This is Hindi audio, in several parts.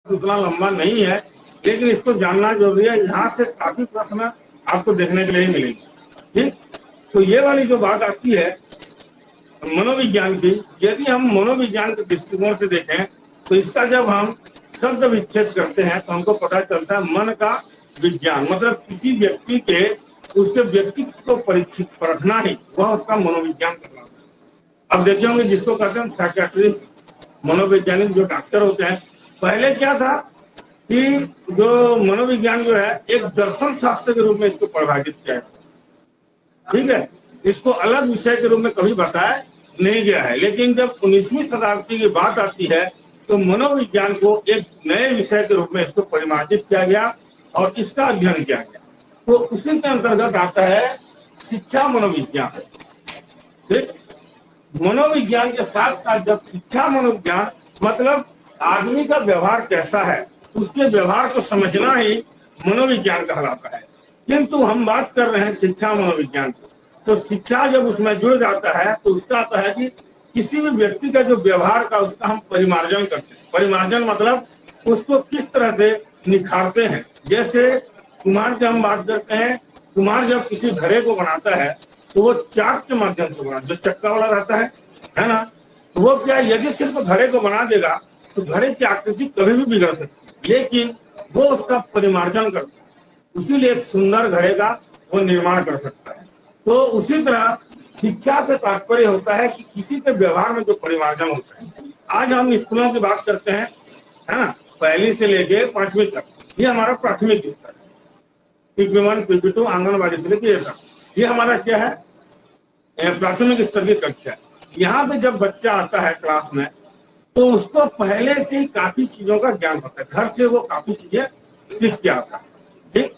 उतना लंबा नहीं है, लेकिन इसको जानना जरूरी है। यहाँ से काफी प्रश्न आपको देखने के लिए मिलेंगे। ठीक, तो ये वाली जो बात आती है मनोविज्ञान की, यदि हम मनोविज्ञान के दृष्टिकोण से देखें तो इसका जब हम शब्द विच्छेद करते हैं तो हमको पता चलता है मन का विज्ञान, मतलब किसी व्यक्ति के उसके व्यक्तित्व को परीक्षित परखना ही वह उसका मनोविज्ञान कहलाता है। अब देखे होंगे जिसको कहते हैं साइकियाट्रिस्ट, मनोवैज्ञानिक जो डॉक्टर होते हैं, पहले क्या था कि जो मनोविज्ञान जो है एक दर्शन शास्त्र के रूप में इसको परिभाषित किया है। ठीक है, इसको अलग विषय के रूप में कभी बताया नहीं गया है, लेकिन जब 19वीं शताब्दी की बात आती है तो मनोविज्ञान को एक नए विषय के रूप में इसको परिभाषित किया गया और इसका अध्ययन किया गया। तो उसी के अंतर्गत आता है शिक्षा मनोविज्ञान। ठीक, मनोविज्ञान के साथ साथ जब शिक्षा मनोविज्ञान मतलब आदमी का व्यवहार कैसा है, उसके व्यवहार को समझना ही मनोविज्ञान कहलाता है। किंतु हम बात कर रहे हैं शिक्षा मनोविज्ञान की, तो शिक्षा जब उसमें जुड़ जाता है तो उसका आता है कि किसी भी व्यक्ति का जो व्यवहार का उसका हम परिमार्जन करते हैं। परिमार्जन मतलब उसको किस तरह से निखारते हैं। जैसे कुम्हार की हम बात करते हैं, कुम्हार जब किसी घड़े को बनाता है तो वो चाक के माध्यम से बना, जो चक्का वाला रहता है ना, तो वो क्या यदि सिर्फ घड़े को बना देगा तो घड़े की आकृति कभी भी बिगड़ सकती है, लेकिन वो उसका परिमार्जन करता है, इसीलिए एक सुंदर घड़े का वो निर्माण कर सकता है। तो उसी तरह शिक्षा से तात्पर्य होता है कि किसी के व्यवहार में जो परिमार्जन होता है। आज हम स्कूलों की बात करते हैं, है ना, पहली से लेके 5वीं तक, ये हमारा प्राथमिक स्तर है। PP1 PP2 आंगनबाड़ी से लेके ये तक, ये हमारा क्या है, प्राथमिक स्तर की कक्षा है। यहाँ पे जब बच्चा आता है क्लास में तो उसको पहले से ही काफी चीजों का ज्ञान होता है, घर से वो काफी चीजें सीख के आता है। ठीक,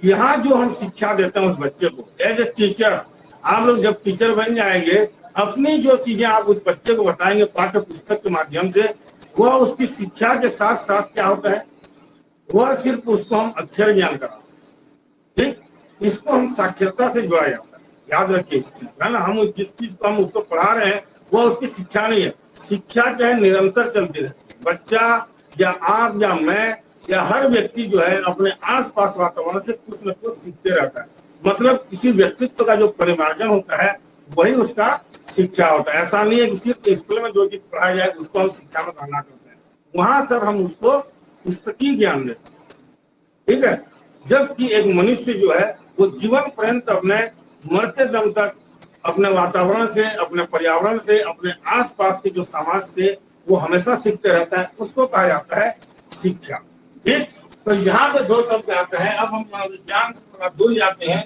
यहाँ जो हम शिक्षा देते हैं उस बच्चे को एज ए टीचर, आप लोग जब टीचर बन जाएंगे, अपनी जो चीजें आप उस बच्चे को बताएंगे पाठ्य पुस्तक के माध्यम से, वह उसकी शिक्षा के साथ साथ क्या होता है, वह सिर्फ उसको हम अक्षर ज्ञान कराते हैं। ठीक, इसको हम साक्षरता से जोड़ा जाता है। याद रखिए इस चीज का ना, हम जिस चीज को हम उसको पढ़ा रहे हैं वो उसकी शिक्षा नहीं है। शिक्षा क्या है, निरंतर चलती रहती है। बच्चा या आप या मैं या हर व्यक्ति जो है अपने आसपास वातावरण से कुछ न कुछ सीखते रहता है। मतलब किसी व्यक्तित्व का जो परिमार्जन होता है वही उसका शिक्षा होता है। ऐसा नहीं है कि सिर्फ स्कूल में जो चीज पढ़ाया जाए उसको हम शिक्षा में गणना करते हैं, वहां सर हम उसको पुस्तकीय ज्ञान देते हैं। ठीक है, जबकि एक मनुष्य जो है वो जीवन पर्यंत अपने मरते दम तक अपने वातावरण से, अपने पर्यावरण से, अपने आसपास के जो समाज से वो हमेशा सीखते रहता है, उसको कहा जाता है शिक्षा। ठीक, तो यहाँ पे दो शब्द आते हैं। अब हम मनोविज्ञान से थोड़ा दूर जाते हैं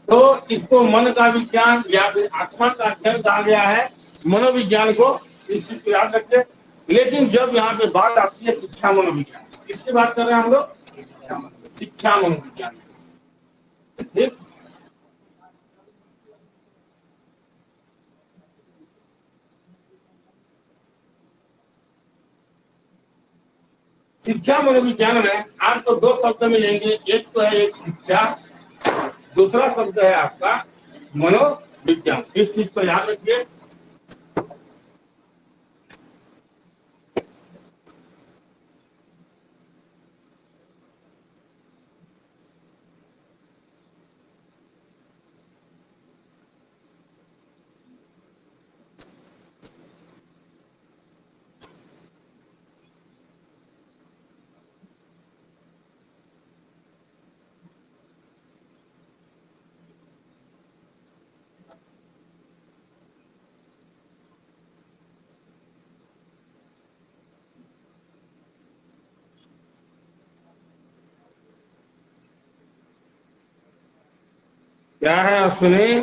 तो इसको मन का विज्ञान या फिर आत्मा का अध्ययन कहा गया है मनोविज्ञान को, इस चीज को याद रखिए। लेकिन जब यहाँ पे बात आती है शिक्षा मनोविज्ञान, किसकी बात कर रहे हैं हम लोग, शिक्षा मनोविज्ञान। ठीक, शिक्षा मनोविज्ञान में आपको दो शब्द मिलेंगे, एक तो है एक शिक्षा, दूसरा शब्द है आपका मनोविज्ञान। इस चीज को याद रखिए। क्या है सुनिए,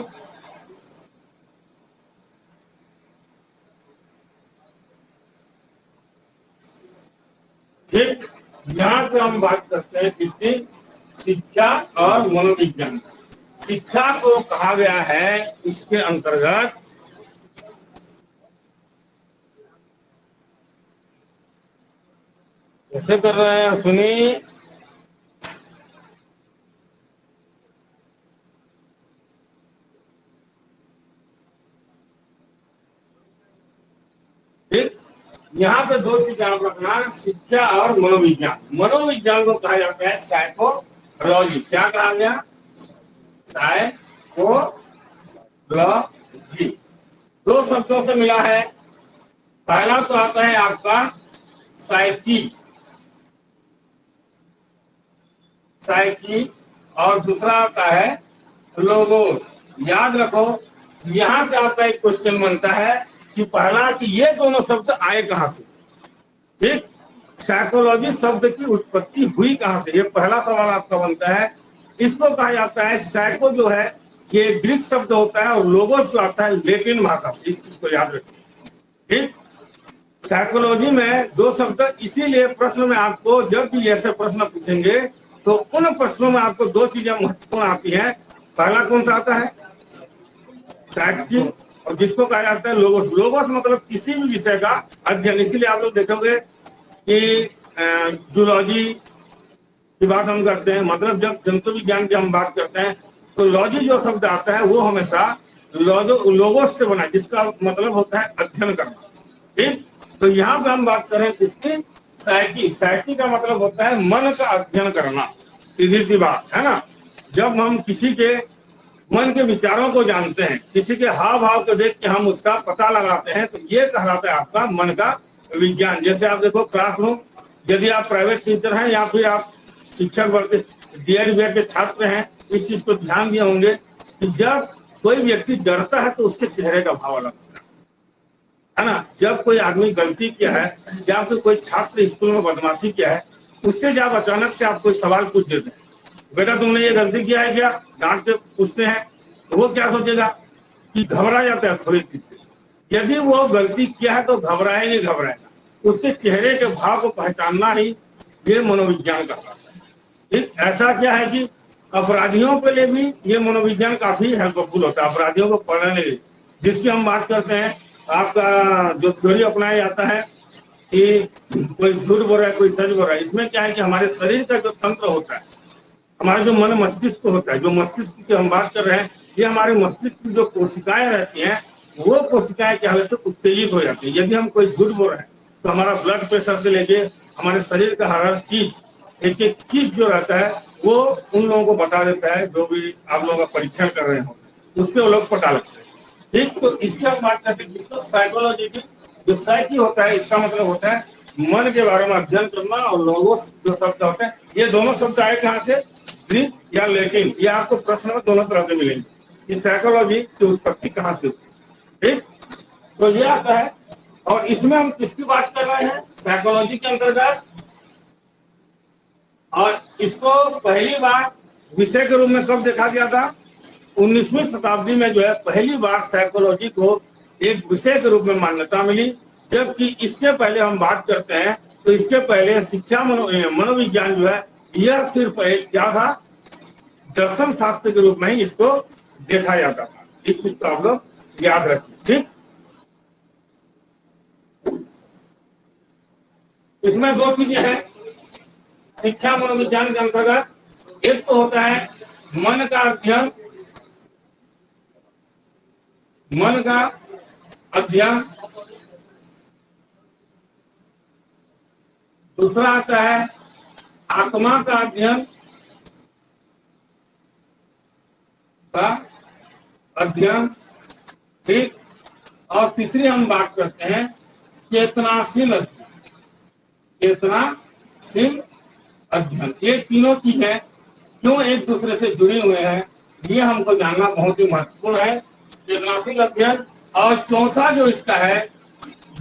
ठीक, यहाँ पे हम बात करते हैं किसकी, शिक्षा और मनोविज्ञान। शिक्षा को कहा गया है इसके अंतर्गत, कैसे कर रहे हैं सुनिए, ठीक, यहाँ पे दो चीज आप रखना, शिक्षा और मनोविज्ञान। मनोविज्ञान को कहा जाता है साइकोलॉजी। क्या कहा गया? साइकोलॉजी। दो शब्दों से मिला है। पहला तो आता है आपका साइकी, साइकी, और दूसरा आता है लोगोस। याद रखो, यहां से आपका एक क्वेश्चन बनता है कि पहला कि ये दोनों शब्द आए कहां से। ठीक, साइकोलॉजी शब्द की उत्पत्ति हुई कहां से, ये पहला सवाल आपका बनता है। इसको कहा जाता है, साइको जो है ये ग्रीक शब्द होता है, और लोगोस जो आता है लैटिन भाषा से। इस चीज को याद रखिए। ठीक, साइकोलॉजी में दो शब्द, इसीलिए प्रश्न में आपको जब भी ऐसे प्रश्न पूछेंगे तो उन प्रश्नों में आपको दो चीजें महत्वपूर्ण आती हैं। पहला कौन सा आता है? साइकी, और जिसको कहा जाता है लोगोस। लोगोस मतलब किसी भी विषय का अध्ययन। इसीलिए आप लोग देखोगे कि जूलॉजी की बात हम करते हैं, मतलब जब जंतु विज्ञान की हम बात करते हैं तो लॉजी जो शब्द आता है वो हमेशा लोगोस से बना, जिसका मतलब होता है अध्ययन करना। ठीक, तो यहाँ पे हम बात करें इसकी साइकी। साइकी का मतलब होता है मन का अध्ययन करना। सीधी सी बात है ना। जब हम किसी के मन के विचारों को जानते हैं, किसी के हाव भाव को देख के हम उसका पता लगाते हैं, तो ये कहलाता है आपका मन का विज्ञान। जैसे आप देखो क्लासरूम, यदि आप प्राइवेट टीचर हैं या फिर आप शिक्षक वर्ग DED के छात्र हैं, इस चीज को ध्यान दिए होंगे कि जब कोई व्यक्ति डरता है तो उसके चेहरे का भाव अलग है ना। जब कोई आदमी गलती किया है या फिर कोई छात्र स्कूल में बदमाशी किया है, उससे जब अचानक से आप कोई सवाल पूछ देते हैं, बेटा तुमने ये गलती किया है क्या, डांट के पूछते हैं, तो वो क्या सोचेगा कि घबरा जाता है थोड़ी चीज से। यदि वो गलती किया है तो घबराए नहीं घबराएगा, उसके चेहरे के भाव को पहचानना ही ये मनोविज्ञान का है। ठीक, ऐसा क्या है कि अपराधियों के लिए भी ये मनोविज्ञान काफी हेल्पफुल होता है, अपराधियों को पढ़ने के लिए। जिसकी हम बात करते हैं, आपका जो थ्योरी अपनाया जाता है कि कोई झूठ बोल रहा है कोई सच बोल रहा है, इसमें क्या है कि हमारे शरीर का जो तंत्र होता है, हमारा जो मन मस्तिष्क होता है, जो मस्तिष्क की हम बात कर रहे हैं, ये हमारे मस्तिष्क की जो कोशिकाएं रहती हैं, वो कोशिकाएं क्या होती है, उत्तेजित हो जाती है। यदि हम कोई झूठ बोल रहे हैं तो हमारा ब्लड प्रेशर से लेके हमारे शरीर का हर चीज, एक एक चीज जो रहता है वो उन लोगों को बता देता है, जो भी आप लोगों का परीक्षण कर रहे हो उससे वो लोग पता लगता है। ठीक, तो इससे हम बात करते हैं जिसको साइकोलॉजी की। जो साइकी होता है इसका मतलब होता है मन के बारे में अध्ययन करना, और लोगोस जो शब्द होते हैं, ये दोनों शब्द आए कहाँ से? ग्रीक या लैटिन। ये आपको प्रश्न में दोनों तरह के मिलेंगे कि साइकोलॉजी की उत्पत्ति कहाँ से हुई। ठीक, तो ये आता है। और इसमें हम किसकी बात कर रहे हैं? साइकोलॉजी के अंतर्गत। और इसको पहली बार विषय के रूप में कब देखा गया था? 19वीं शताब्दी में जो है पहली बार साइकोलॉजी को एक विषय के रूप में मान्यता मिली। जबकि इसके पहले हम बात करते हैं तो इसके पहले शिक्षा मनोविज्ञान जो है यह सिर्फ एक क्या था, दर्शन शास्त्र के रूप में ही इसको देखा जाता था। इस चीज को आप लोग याद रखिए। ठीक, इसमें दो चीजें हैं शिक्षा मनोविज्ञान के अंतर्गत। एक तो होता है मन का अध्ययन, मन का अध्ययन। दूसरा आता है आत्मा का अध्ययन, ठीक। और तीसरी हम बात करते हैं चेतनाशील अध्ययन, चेतनाशील अध्ययन। ये तीनों चीजें क्यों एक दूसरे से जुड़े हुए हैं, ये हमको जानना बहुत ही महत्वपूर्ण है। चेतनाशील अध्ययन, और चौथा जो इसका है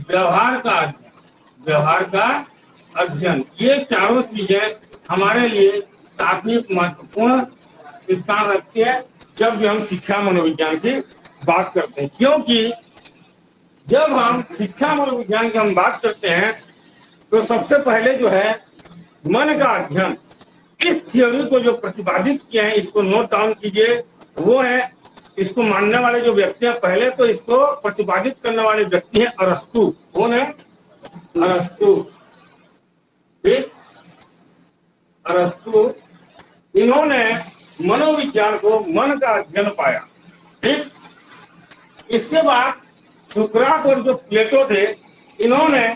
व्यवहार का अध्ययन, व्यवहार का अध्ययन। ये चारों चीजें हमारे लिए काफी महत्वपूर्ण स्थान रखती है जब भी हम शिक्षा मनोविज्ञान की बात करते हैं। क्योंकि जब हम शिक्षा मनोविज्ञान की हम बात करते हैं तो सबसे पहले जो है मन का अध्ययन, इस थ्योरी को जो प्रतिपादित किए हैं इसको नोट डाउन कीजिए। वो है, इसको मानने वाले जो व्यक्ति हैं, पहले तो इसको प्रतिपादित करने वाले व्यक्ति हैं अरस्तु। कौन है? अरस्तु। ठीक, अरस्तु। इन्होंने मनोविज्ञान को मन का अध्ययन पाया। ठीक, इसके बाद सुकरात और जो प्लेटो थे, इन्होंने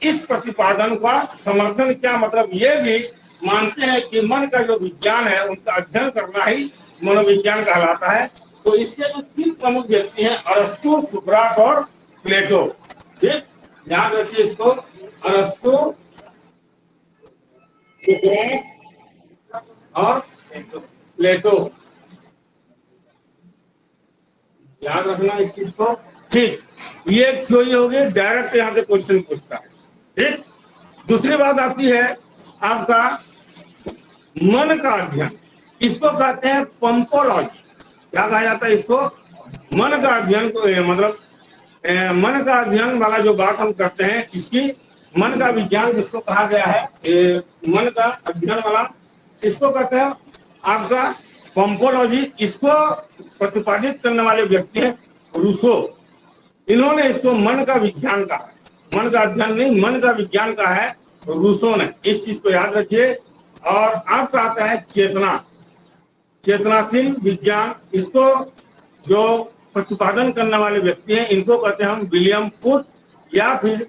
इस प्रतिपादन का समर्थन क्या, मतलब ये भी मानते हैं कि मन का जो विज्ञान है उनका अध्ययन करना ही मनोविज्ञान कहलाता है। तो इसके जो तीन प्रमुख व्यक्ति हैं, अरस्तु, सुकरात और प्लेटो। ठीक, ध्यान रखिए इसको, अरस्तु, सुकरात और प्लेटो, याद रखना इस चीज को। ठीक, ये एक थ्योरी होगी, डायरेक्ट यहाँ से क्वेश्चन पूछता है। ठीक, दूसरी बात आती है आपका मन का अध्ययन, इसको कहते हैं पंपोलॉजी। क्या कहा जाता है इसको? मन का अध्ययन को, मतलब मन का अध्ययन वाला जो बात हम करते हैं, इसकी मन का विज्ञान जिसको कहा गया है, मन का अध्ययन वाला, इसको कहते हैं आपका पंपोलॉजी। इसको प्रतिपादित करने वाले व्यक्ति है रूसो। इन्होंने इसको मन का विज्ञान कहा है, मन का अध्ययन नहीं, मन का विज्ञान कहा है रूसो ने। इस चीज को याद रखिए। और आपका आता है चेतना, चेतनाशील विज्ञान। इसको जो प्रतिपादन करने वाले व्यक्ति हैं, इनको कहते हैं हम विलियम फूट या फिर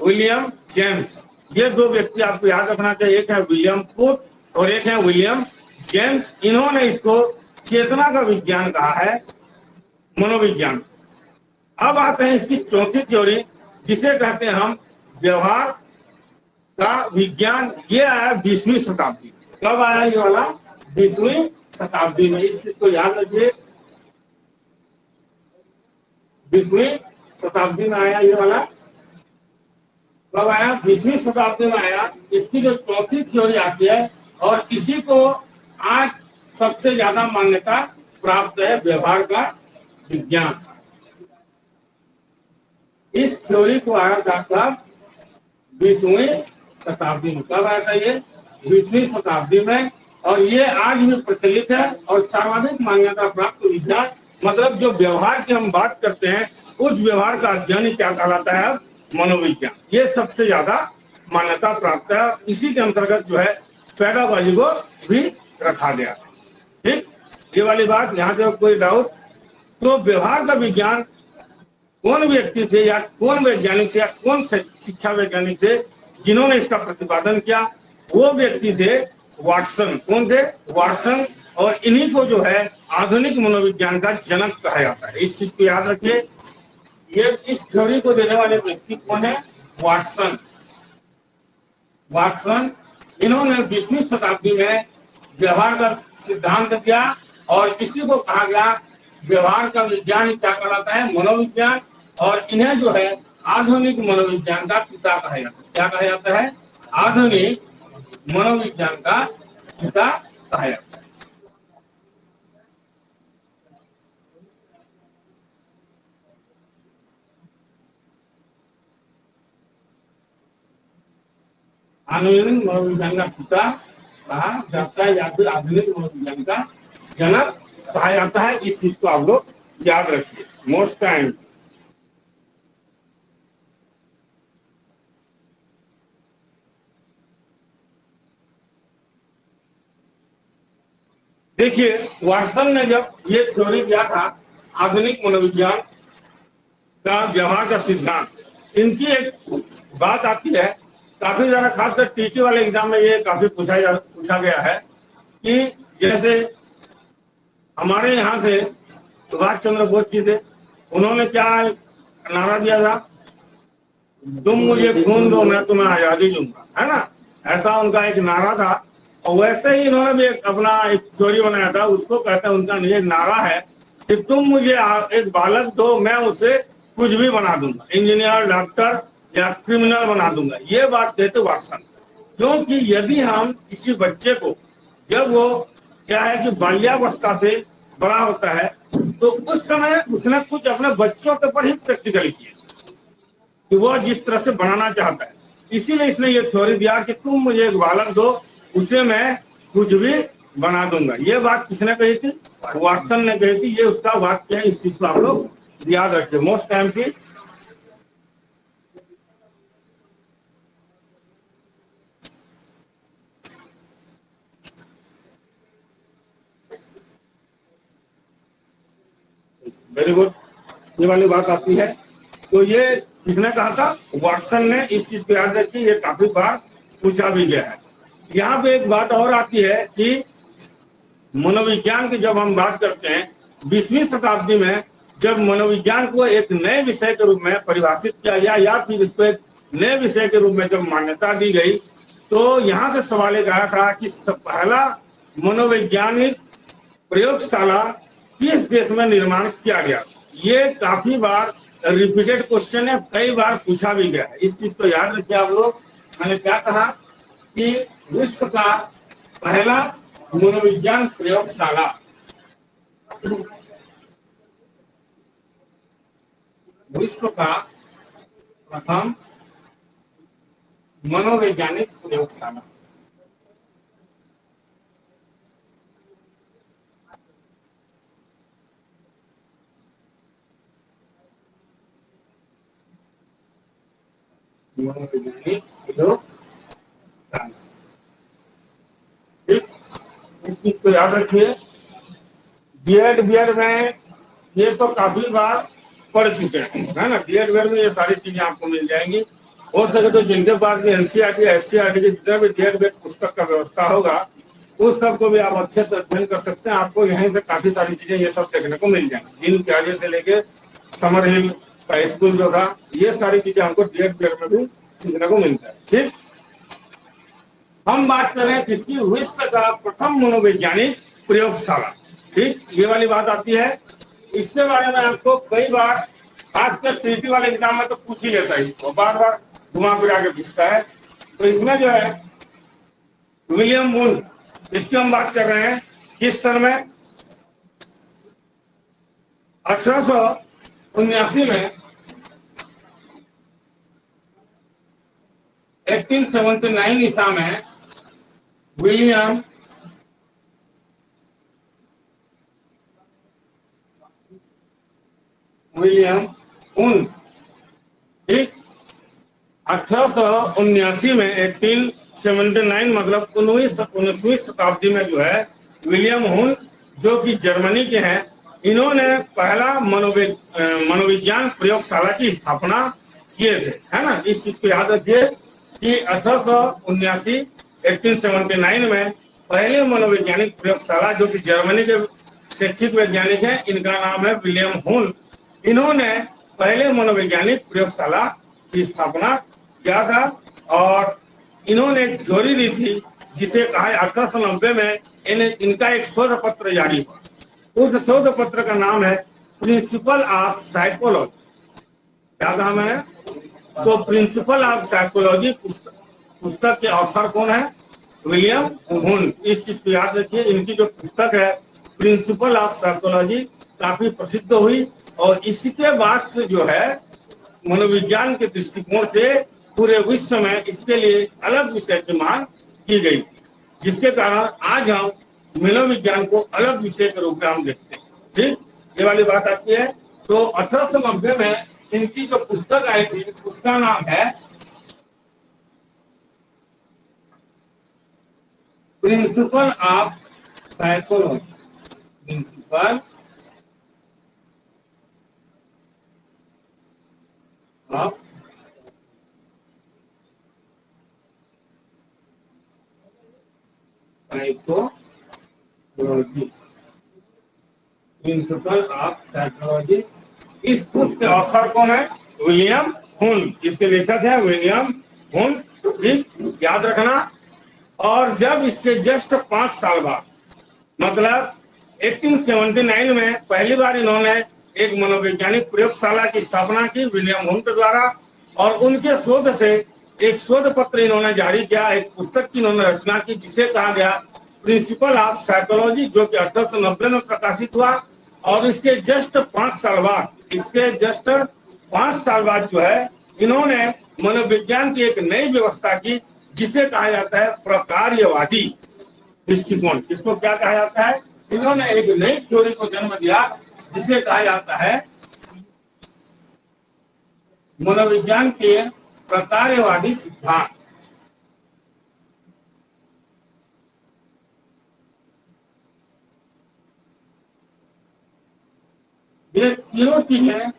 विलियम जेम्स। ये दो व्यक्ति आपको याद रखना चाहिए, एक है विलियम फूट और एक है विलियम जेम्स। इन्होंने इसको चेतना का विज्ञान कहा है, मनोविज्ञान। अब आते हैं इसकी चौथी थ्योरी, जिसे कहते हैं हम व्यवहार का विज्ञान। ये आया 20वीं शताब्दी। कब आया ये वाला? 20वीं शताब्दी में। इस चीज को याद रखिए, 20वीं शताब्दी में आया ये वाला। कब आया? 20वीं शताब्दी में आया। इसकी जो चौथी थ्योरी आती है, और इसी को आज सबसे ज्यादा मान्यता प्राप्त है, व्यवहार का विज्ञान। इस थ्योरी को आया था 20वीं शताब्दी में। कब आया था ये? 20वीं शताब्दी में। और ये आज भी प्रचलित है और सर्वाधिक मान्यता प्राप्त विज्ञान, मतलब जो व्यवहार की हम बात करते हैं, उस व्यवहार का अध्ययन क्या कहलाता है? मनोविज्ञान। ये सबसे ज्यादा मान्यता प्राप्त है। इसी के अंतर्गत जो है पैदावाजी को भी रखा गया। ठीक, ये वाली बात, यहाँ से कोई डाउट? तो व्यवहार का विज्ञान कौन व्यक्ति थे या कौन वैज्ञानिक थे या कौन शिक्षा वैज्ञानिक थे जिन्होंने इसका प्रतिपादन किया? वो व्यक्ति थे वाटसन। कौन थे? वाटसन। और इन्हीं को जो है आधुनिक मनोविज्ञान का जनक कहा जाता है। इस चीज को याद रखिए। ये इस थ्योरी को देने वाले व्यक्ति कौन है? वाटसन। वाटसन, इन्होंने 20वीं शताब्दी में व्यवहार का सिद्धांत दिया और इसी को कहा गया व्यवहार का विज्ञान। क्या कहलाता है? मनोविज्ञान। और इन्हें जो है आधुनिक मनोविज्ञान का पिता कहा जाता है। क्या कहा जाता है? आधुनिक मनोविज्ञान का पिता कहा जाता है। आधुनिक मनोविज्ञान का पिता कहा जाता है या फिर आधुनिक मनोविज्ञान का जनक कहा जाता है। इस चीज को आप लोग याद रखिए। मोस्ट टाइम देखिए, वाटसन ने जब ये थ्योरी दिया था आधुनिक मनोविज्ञान का व्यवहार का सिद्धांत, इनकी एक बात आती है, काफी ज्यादा खासकर टीटी वाले एग्जाम में ये काफी पूछा गया है कि जैसे हमारे यहाँ से सुभाष चंद्र बोस जी थे, उन्होंने क्या नारा दिया था? तुम मुझे खून दो मैं तुम्हें आजादी दूंगा, है ना? ऐसा उनका एक नारा था। और वैसे ही इन्होंने भी अपना एक थ्योरी बनाया था, उसको कहते हैं, उनका ये नारा है कि तुम मुझे एक बालक दो, मैं उसे कुछ भी बना दूंगा, इंजीनियर, डॉक्टर या क्रिमिनल बना दूंगा। ये बात कहते वाटसन। क्योंकि यदि हम किसी बच्चे को, जब वो क्या है कि बाल्यावस्था से बड़ा होता है, तो उस समय उसने कुछ अपने बच्चों के ऊपर ही प्रैक्टिकली किया कि वो जिस तरह से बनाना चाहता है। इसीलिए इसने ये थ्योरी दिया कि तुम मुझे एक बालक दो, उसे मैं कुछ भी बना दूंगा। ये बात किसने कही थी? वाटसन ने कही थी। ये उसका वाक्य है। इस चीज को आप लोग याद रखिए। मोस्ट टाइम की वेरी गुड, ये वाली बात आती है। तो ये किसने कहा था? वाटसन ने। इस चीज को याद रखिए, ये काफी बार पूछा भी गया है। यहाँ पे एक बात और आती है कि मनोविज्ञान की जब हम बात करते हैं 20वीं शताब्दी में, जब मनोविज्ञान को एक नए विषय के रूप में परिभाषित किया गया या फिर इसको एक नए विषय के रूप में जब मान्यता दी गई, तो यहाँ से सवाल एक आया था कि पहला मनोवैज्ञानिक प्रयोगशाला किस देश में निर्माण किया गया। ये काफी बार रिपीटेड क्वेश्चन है, कई बार पूछा भी गया है। इस चीज को याद रखिए आप लोग। मैंने क्या कहा कि विश्व का पहला मनोविज्ञान प्रयोगशाला, विश्व का प्रथम मनोवैज्ञानिक प्रयोगशाला। मनोवैज्ञानिक प्रयोगशाला, ठीक, इस चीज को याद रखिए। बीएड में ये तो काफी बार पढ़ चुके हैं, है ना। बीएड में ये सारी चीजें आपको मिल जाएंगी। हो सके तो जिनके पास भी एनसीईआरटी एससीईआरटी के जितना भी बीएड पुस्तक का व्यवस्था होगा, उस सब को भी आप अच्छे से अध्ययन कर सकते हैं। आपको यहीं से काफी सारी चीजें ये सब देखने को मिल जाएंगी। जिन प्याजे से लेके समर हिल का स्कूल जो था, ये सारी चीजें हमको बीएड में भी सीखने को मिलता है। ठीक, हम बात कर रहे हैं किसकी? विश्व का प्रथम मनोवैज्ञानिक प्रयोगशाला। ठीक, ये वाली बात आती है। इसके बारे में आपको कई बार, खासकर टीटी वाले एग्जाम में तो पूछ ही लेता है, इसको बार बार घुमा फिरा के पूछता है। तो इसमें जो है विलियम वुंड, इसकी हम बात कर रहे हैं किस सन में? 1879 में, 1879 ईसा में विलियम वुंड, ठीक, 1879 में 1879 मतलब 19वीं शताब्दी में जो है विलियम वुंड, जो कि जर्मनी के हैं, इन्होंने पहला मनोविज्ञान प्रयोगशाला की स्थापना किए थे, है ना। इस चीज को याद रखिए कि 1879 1879 में पहले मनोवैज्ञानिक प्रयोगशाला, जो कि जर्मनी के शैक्षिक वैज्ञानिक हैं, इनका नाम है विलियम वुंड। इन्होंने पहले मनोवैज्ञानिक प्रयोगशाला की स्थापना किया था और इन्होंने एक थ्योरी दी थी जिसे कहा 1890 में इनका एक शोध पत्र जारी हुआ। उस शोध पत्र का नाम है प्रिंसिपल ऑफ साइकोलॉजी। क्या कहा मैंने? तो प्रिंसिपल ऑफ साइकोलॉजी पुस्तक के ऑथर कौन है? William wound. इस चीज को याद रखिए। इनकी जो पुस्तक है प्रिंसिपल ऑफ साइकोलॉजी काफी प्रसिद्ध हुई और इसके बाद से जो है मनोविज्ञान के दृष्टिकोण से पूरे विश्व में इसके लिए अलग विषय की मांग की गई, जिसके कारण आज हम मनोविज्ञान को अलग विषय के रूप में हम देखते हैं। ठीक, ये वाली बात आती है। तो 1890 में इनकी जो पुस्तक आई थी उसका नाम है principle of psychology. Principle of psychology, principle of psychology. इस पुस्तक के ऑथर कौन है? William wound. इसके लेखक है विलियम वुंड। ठीक, याद रखना। और जब इसके जस्ट 5 साल बाद, मतलब 1879 में पहली बार इन्होंने एक मनोवैज्ञानिक प्रयोगशाला की स्थापना की विलियम वुंड के द्वारा, और उनके शोध से एक शोध पत्र इन्होंने जारी किया, एक पुस्तक की इन्होंने रचना की जिसे कहा गया प्रिंसिपल ऑफ साइकोलॉजी, जो कि 1890 में प्रकाशित हुआ। और इसके जस्ट 5 साल बाद, जो है इन्होंने मनोविज्ञान की एक नई व्यवस्था की जिसे कहा जाता है प्रकार्यवादी दृष्टिकोण। इसको क्या कहा जाता है? इन्होंने एक नई थ्योरी को जन्म दिया जिसे कहा जाता है मनोविज्ञान के प्रकार्यवादी सिद्धांत। ये तीनों चीजें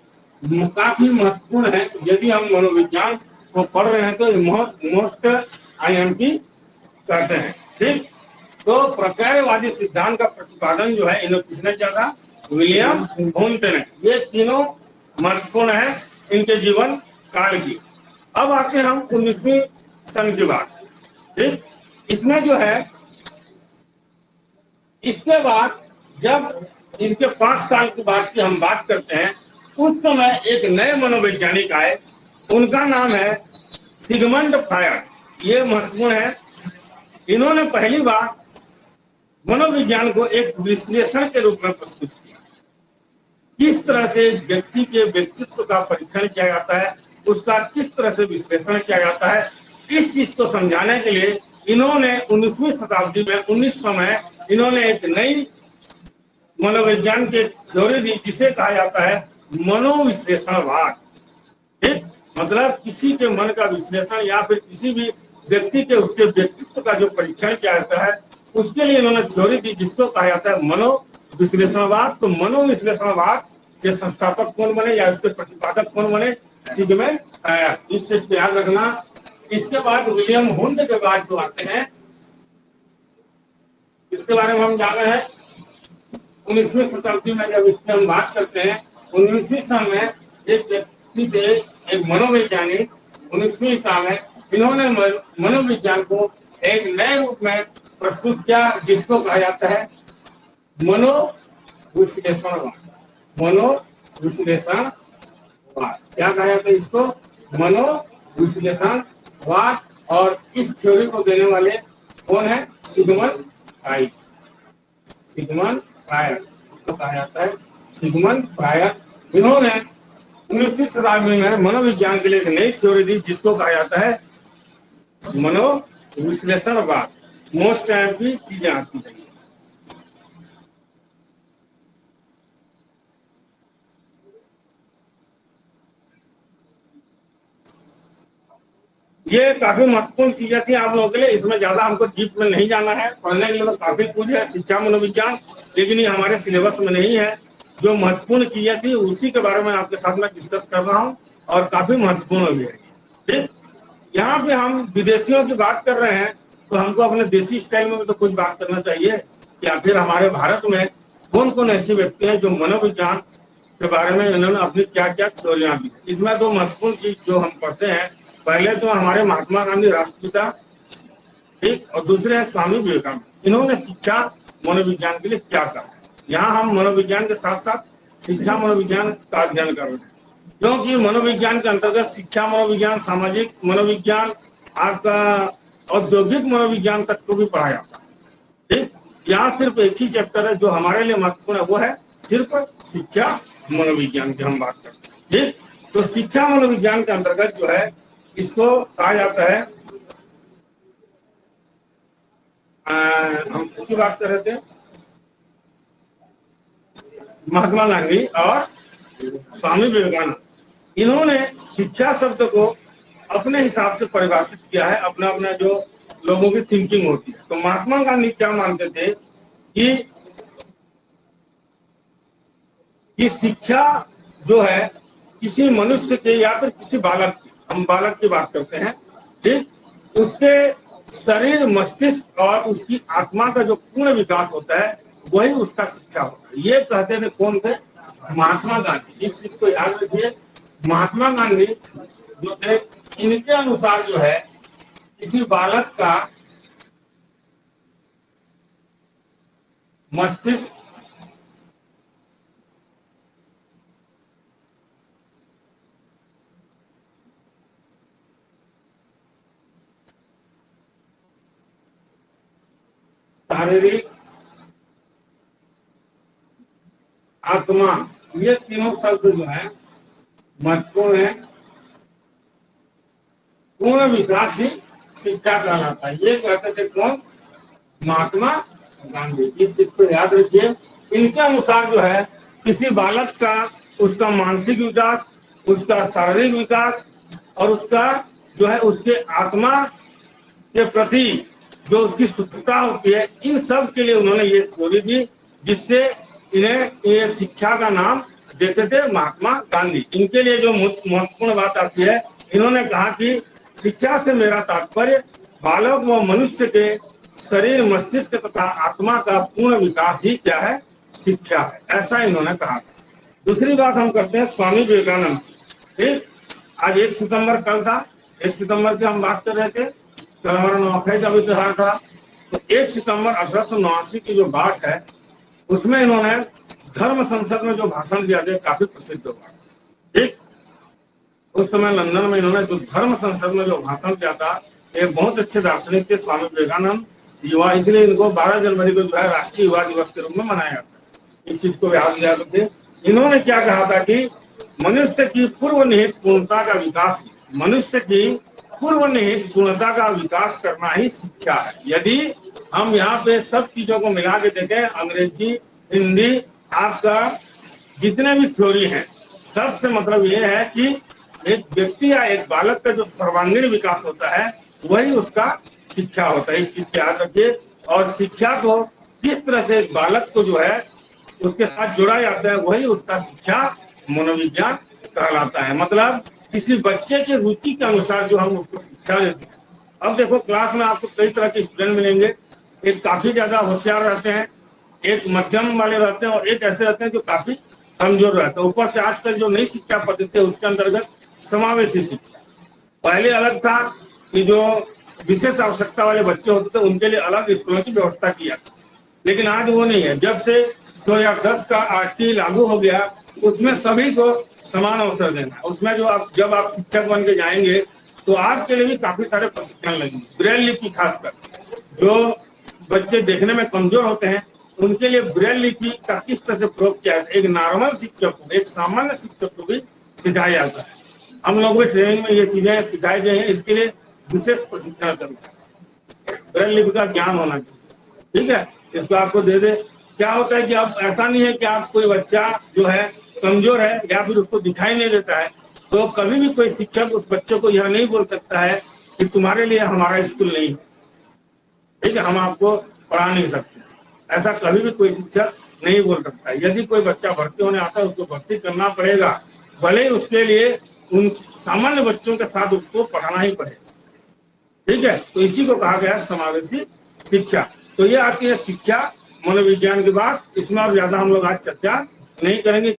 काफी महत्वपूर्ण है। यदि हम मनोविज्ञान को पढ़ रहे हैं तो मोस्ट IMP कहते हैं। ठीक, तो प्रकार्यवादी सिद्धांत का प्रतिपादन जो है इन्हें किसने किया था? विलियम वुंट ने। ये तीनों महत्वपूर्ण है इनके जीवन काल की। अब आते हैं हम 19वीं सन की बात। ठीक, इसमें जो है इसके बाद जब इनके 5 साल की बात की हम बात करते हैं, उस समय एक नए मनोवैज्ञानिक आए, उनका नाम है सिगमंड फ्रायड। ये महत्वपूर्ण है। इन्होंने पहली बार मनोविज्ञान को एक विश्लेषण के रूप में प्रस्तुत किया। किस तरह से व्यक्ति के व्यक्तित्व का परीक्षण किया जाता है, उसका किस तरह से विश्लेषण किया जाता है, इस चीज को समझाने के लिए इन्होंने 19वीं शताब्दी में 1900 में इन्होंने एक नई मनोविज्ञान की थ्योरी दी, जिसे कहा जाता है मनोविश्लेषणवाद। ठीक, मतलब किसी के मन का विश्लेषण या फिर किसी भी व्यक्ति के उसके व्यक्तित्व का जो परीक्षण किया जाता है, उसके लिए इन्होंने थ्योरी दी, जिसको कहा जाता है मनोविश्लेषणवाद। तो मनोविश्लेषणवाद के संस्थापक कौन बने या इसके प्रतिपादक कौन बने? Sigmund Freud. इस चीज को याद रखना। इसके बाद विलियम वुंट के बाद जो आते हैं, इसके बारे में हम जान रहे हैं 19वीं शताब्दी में जब इसकी हम बात करते हैं, 19वीं सन में एक व्यक्ति थे, एक मनोवैज्ञानिक 19वीं ईसा में इन्होंने मनोविज्ञान को एक नए रूप में प्रस्तुत किया, जिसको कहा जाता है मनोविश्लेषणवाद। मनोविश्लेषणवाद क्या कहा जाता है इसको? मनोविश्लेषणवाद। और इस थ्योरी को देने वाले कौन है? Sigmund Freud. सिगमंड फ्रायड इसको कहा जाता है सिगमंड फ्रायड। इन्होंने 19वीं शताब्दी में मनोविज्ञान के लिए एक नई थ्योरी दी, जिसको कहा जाता है मनोविश्लेषणवाद। मोस्ट IMP चीजें आती है। ये काफी महत्वपूर्ण चीजें थी आप लोगों के लिए। इसमें ज्यादा हमको डीप में नहीं जाना है। पढ़ने के लिए तो काफी कुछ है शिक्षा मनोविज्ञान, लेकिन ये हमारे सिलेबस में नहीं है। जो महत्वपूर्ण चीजें थी उसी के बारे में आपके साथ में डिस्कस कर रहा हूँ, और काफी महत्वपूर्ण भी है। ठीक, यहाँ पे हम विदेशियों की बात कर रहे हैं, तो हमको अपने देसी स्टाइल में तो कुछ बात करना चाहिए, या फिर हमारे भारत में कौन कौन ऐसे व्यक्ति हैं जो मनोविज्ञान के बारे में इन्होंने अपनी क्या क्या थ्योरियां दी। इसमें दो महत्वपूर्ण चीज जो हम पढ़ते हैं, पहले तो हमारे महात्मा गांधी राष्ट्रपिता, ठीक, और दूसरे है स्वामी विवेकानंद। इन्होंने शिक्षा मनोविज्ञान के लिए क्या कहा। यहाँ हम मनोविज्ञान के साथ साथ शिक्षा मनोविज्ञान का अध्ययन कर रहे हैं, क्योंकि मनोविज्ञान के अंतर्गत शिक्षा मनोविज्ञान, सामाजिक मनोविज्ञान, आपका औद्योगिक मनोविज्ञान तक को भी पढ़ा जाता है। ठीक, यहाँ सिर्फ एक ही चैप्टर है जो हमारे लिए महत्वपूर्ण है, वो है सिर्फ शिक्षा मनोविज्ञान की हम बात करते हैं। ठीक, तो शिक्षा मनोविज्ञान के अंतर्गत जो है इसको कहा जाता है, हम किसकी बात कर रहे थे? महात्मा गांधी और स्वामी विवेकानंद। इन्होंने शिक्षा शब्द को अपने हिसाब से परिभाषित किया है, अपना अपना जो लोगों की थिंकिंग होती है। तो महात्मा गांधी क्या मानते थे कि शिक्षा जो है किसी मनुष्य के या फिर किसी बालक की, हम बालक की बात करते हैं, ठीक, उसके शरीर, मस्तिष्क और उसकी आत्मा का जो पूर्ण विकास होता है वही उसका शिक्षा होता है। ये कहते थे कौन थे? महात्मा गांधी। इस चीज को याद रखिए, महात्मा गांधी जो थे, इनके अनुसार जो है किसी बालक का मस्तिष्क, शारीरिक, आत्मा, ये तीनों शब्द जो है महत्वपूर्ण है। पूर्ण विकास ही शिक्षा कहलाता है। ये कहते थे कौन? महात्मा गांधी। इस चीज को याद रखिए। इनके अनुसार जो है किसी बालक का उसका मानसिक विकास, उसका शारीरिक विकास और उसका जो है उसके आत्मा के प्रति जो उसकी शुद्धता होती है, इन सब के लिए उन्होंने ये थ्योरी दी, जिससे इन्हें ये शिक्षा का नाम देते थे महात्मा गांधी। इनके लिए जो महत्वपूर्ण बात आती है, इन्होंने कहा कि शिक्षा से मेरा तात्पर्य बालक व मनुष्य के शरीर, मस्तिष्क तथा आत्मा का पूर्ण विकास ही क्या है, शिक्षा है, ऐसा इन्होंने कहा। दूसरी बात हम करते हैं स्वामी विवेकानंद। ठीक, आज 1 सितंबर कल था, 1 सितंबर की हम बात कर रहे थे, कल हमारा नौखाई का भी त्योहार था। तो 1 सितंबर 1889 की जो बात है, उसमें इन्होंने धर्म संसद में जो भाषण दिया था काफी प्रसिद्ध हुआ। ठीक, उस समय लंदन में इन्होंने जो धर्म संसद में जो भाषण दिया था, एक बहुत अच्छे दार्शनिक थे स्वामी विवेकानंद युवा, इसलिए इनको 12 जनवरी को जो है राष्ट्रीय युवा दिवस के रूप में मनाया जाता है। इस चीज को याद दिया करते। इन्होंने क्या कहा था कि मनुष्य की पूर्व निहित पूर्णता का विकास, मनुष्य की पूर्व निहित पूर्णता का विकास करना ही शिक्षा है। यदि हम यहाँ पे सब चीजों को मिला के देखें, अंग्रेजी, हिंदी, आपका जितने भी थ्योरी हैं, सबसे मतलब ये है कि एक व्यक्ति या एक बालक का जो सर्वांगीण विकास होता है वही उसका शिक्षा होता है। इस चीज को याद रखिए। और शिक्षा को किस तरह से एक बालक को जो है उसके साथ जोड़ा जाता है, वही उसका शिक्षा मनोविज्ञान कहलाता है। मतलब किसी बच्चे की रुचि के अनुसार जो हम उसको शिक्षा देते हैं। अब देखो क्लास में आपको कई तरह के स्टूडेंट मिलेंगे, एक काफी ज्यादा होशियार रहते हैं, एक मध्यम वाले रहते हैं और एक ऐसे रहते हैं जो काफी कमजोर रहते हैं। ऊपर से आजकल जो नई शिक्षा पद्धति है उसके अंतर्गत समावेशी शिक्षा, पहले अलग था कि जो विशेष आवश्यकता वाले बच्चे होते थे उनके लिए अलग स्कूलों की व्यवस्था की जाती, लेकिन आज वो नहीं है। जब से 2010 का आरटी लागू हो गया, उसमें सभी को समान अवसर देना। उसमें जो आप जब आप शिक्षक बन के जाएंगे तो आपके लिए भी काफी सारे प्रशिक्षण लगेंगे। ब्रेल लिपि खासकर जो बच्चे देखने में कमजोर होते हैं उनके लिए ब्रेल लिपि का किस तरह से प्रयोग किया जाता है, एक नॉर्मल शिक्षक को, एक सामान्य शिक्षक को भी सिखाया जाता है। हम लोग भी ट्रेनिंग में ये चीजें सिखाई गई हैं, इसके लिए विशेष प्रशिक्षण करना है। ब्रेल लिपि का ज्ञान होना चाहिए। ठीक है, इसको आपको दे दे। क्या होता है कि अब ऐसा नहीं है कि आप कोई बच्चा जो है कमजोर है या फिर उसको दिखाई नहीं देता है तो कभी भी कोई शिक्षक उस बच्चे को यह नहीं बोल सकता है कि तुम्हारे लिए हमारा स्कूल नहीं है, ठीक है, हम आपको पढ़ा नहीं सकते। ऐसा कभी भी कोई शिक्षक नहीं बोल सकता। यदि कोई बच्चा भर्ती होने आता है उसको भर्ती करना पड़ेगा, भले ही उसके लिए उन सामान्य बच्चों के साथ उसको पढ़ाना ही पड़ेगा। ठीक है, तो इसी को कहा गया समावेशी शिक्षा। तो ये आती है शिक्षा मनोविज्ञान की बात। इसमें अब ज्यादा हम लोग आज चर्चा नहीं करेंगे।